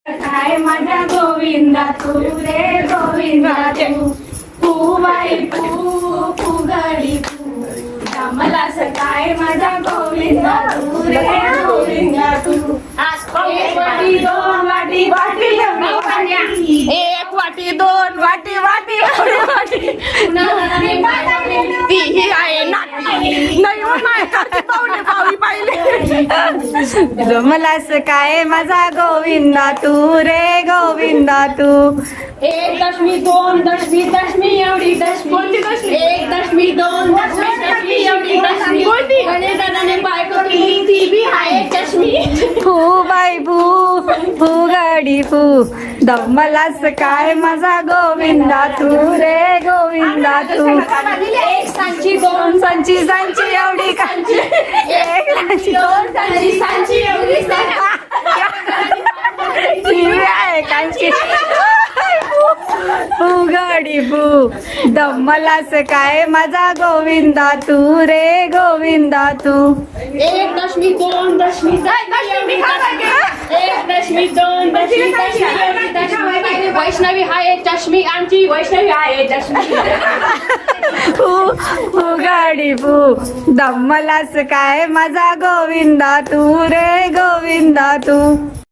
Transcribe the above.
काय माझ्या गोविंदा तू रे गोविंदा तू बाई गडी मला सकाय माझा गोविंदा तू रे गोविंदा तू एक वाटी दोन वाटी वाटी एक वाटी दोन वाटी वाटी वाटी ती ही आहे नाती नाही हो नाही पाहुणे पावी पाहिले मला सकाय माझा गोविंदा तू रे गोविंदा तू एक दशमी दोन दशमी दशमी एवढी दशमी कोणती दशमी एक दशमी दोन दशमी दशमी एवढी दशमी कोणती गणेशदादाने बायको केली ती बी आहे दशमी बाई भू गडी फू मला सकाय माझा गोविंदा तू रे गोविंदा तू एक सांची दोन सांची सांची एवढी कांची एक सांची दोन सांची सांची एवढी आहे कांची गडी भू मला सकाय माझा गोविंदा तू रे गोविंदा तू एक दशमी दोन दशमी एक दशमी दोन दशमी दशमी वैष्णवी आहे चष्मी आमची वैष्णवी आहे चष्मी गाडी भू मला सकाय माझा गोविंदा तू रे गोविंदा तू